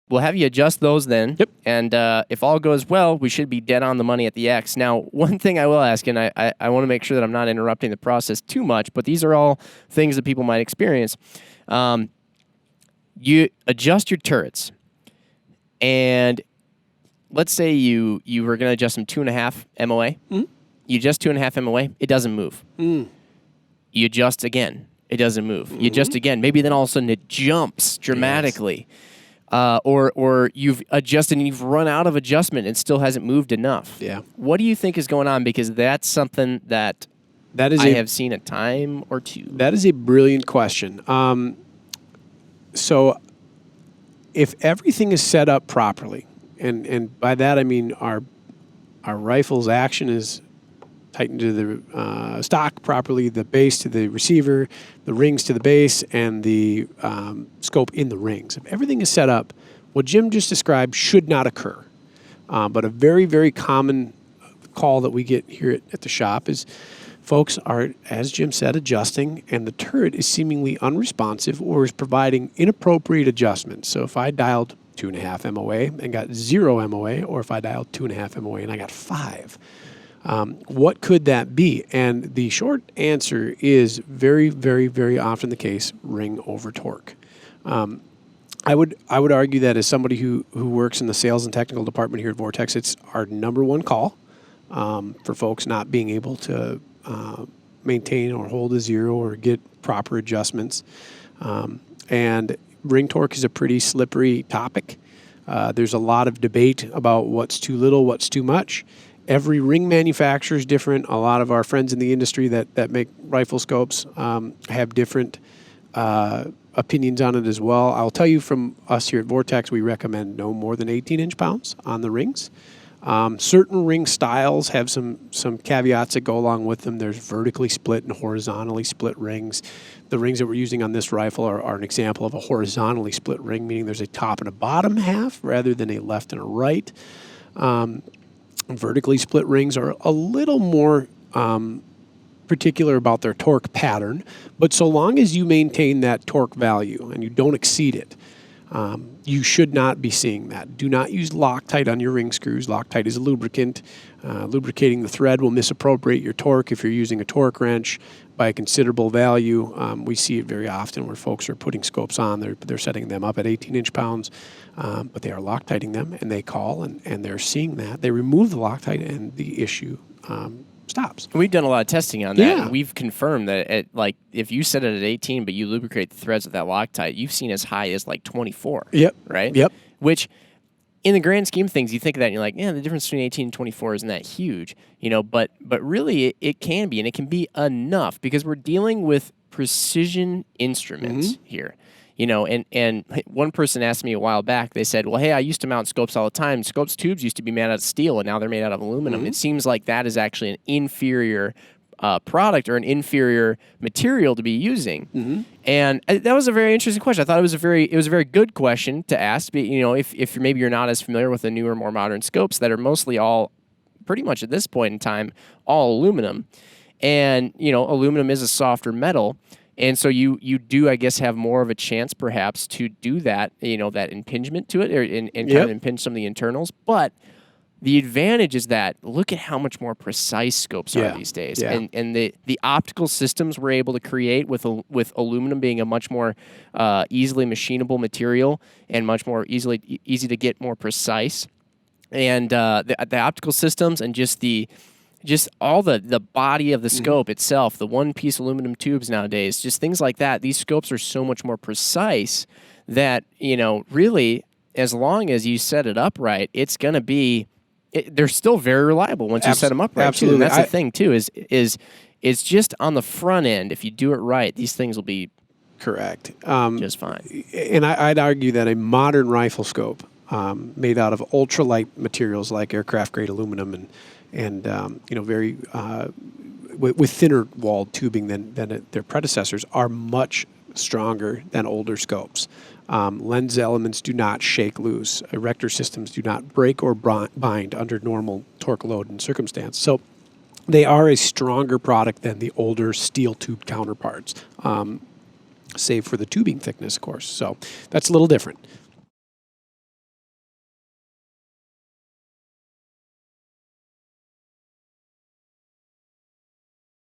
we'll have you adjust those then. Yep. And if all goes well, we should be dead on the money at the X. Now, one thing I will ask, and I want to make sure that I'm not interrupting the process too much, but these are all things that people might experience. You adjust your turrets, and let's say you were going to adjust them 2.5 MOA. Mm-hmm. You adjust 2.5 MOA, it doesn't move. Mm. You adjust again, it doesn't move. You adjust again, maybe then all of a sudden it jumps dramatically. Yes. Or you've adjusted and you've run out of adjustment and still hasn't moved enough. Yeah. What do you think is going on? Because that's something that I have seen a time or two. That is a brilliant question. So if everything is set up properly, and by that I mean our rifle's action is tightened to the stock properly, the base to the receiver, the rings to the base, and the scope in the rings. If everything is set up, what Jim just described should not occur. But a very, very common call that we get here at the shop is folks are, as Jim said, adjusting, and the turret is seemingly unresponsive or is providing inappropriate adjustments. So if I dialed 2.5 MOA and got 0 MOA, or if I dialed 2.5 MOA and I got 5, what could that be? And the short answer is very, very, very often the case, ring over torque. I would argue that as somebody who works in the sales and technical department here at Vortex, it's our number one call for folks not being able to maintain or hold a 0 or get proper adjustments. And ring torque is a pretty slippery topic. There's a lot of debate about what's too little, what's too much. Every ring manufacturer is different. A lot of our friends in the industry that make rifle scopes have different opinions on it as well. I'll tell you from us here at Vortex, we recommend no more than 18 inch-pounds on the rings. Certain ring styles have some caveats that go along with them. There's vertically split and horizontally split rings. The rings that we're using on this rifle are an example of a horizontally split ring, meaning there's a top and a bottom half rather than a left and a right. Vertically split rings are a little more particular about their torque pattern, but so long as you maintain that torque value and you don't exceed it, you should not be seeing that. Do not use Loctite on your ring screws. Loctite is a lubricant. Lubricating the thread will misappropriate your torque if you're using a torque wrench by a considerable value. We see it very often where folks are putting scopes on. They're setting them up at 18 inch-pounds, but they are Loctiting them, and they call, and they're seeing that. They remove the Loctite, and the issue stops. We've done a lot of testing on that. Yeah. And we've confirmed that if you set it at 18, but you lubricate the threads with that Loctite, you've seen as high as like 24. Yep. Right? Yep. Which, in the grand scheme of things, you think of that and you're like, yeah, the difference between 18 and 24 isn't that huge, but really it can be, and it can be enough because we're dealing with precision instruments here. And one person asked me a while back, they said, well, hey, I used to mount scopes all the time. Scopes tubes used to be made out of steel, and now they're made out of aluminum. It seems like that is actually an inferior product or an inferior material to be using. And that was a very interesting question. I thought it was a very good question to ask. But, if maybe you're not as familiar with the newer, more modern scopes that are mostly all, pretty much at this point in time, all aluminum. And, aluminum is a softer metal. And so you do, I guess, have more of a chance perhaps to do that, that impingement to it and kind of impinge some of the internals. But the advantage is that look at how much more precise scopes are these days. Yeah. And the optical systems we're able to create with aluminum being a much more easily machinable material and much more easy to get more precise. And the optical systems and just all the body of the scope itself, the one-piece aluminum tubes nowadays, just things like that. These scopes are so much more precise that, really, as long as you set it up right, it's going to be, they're still very reliable once you set them up right. Absolutely. Too. And that's the thing, too, is it's just on the front end, if you do it right, these things will be correct. Just fine. And I'd argue that a modern rifle scope made out of ultralight materials like aircraft-grade aluminum and very with thinner walled tubing than their predecessors are much stronger than older scopes. Lens elements do not shake loose. Erector systems do not break or bind under normal torque load and circumstance. So they are a stronger product than the older steel tube counterparts, save for the tubing thickness, of course. So that's a little different.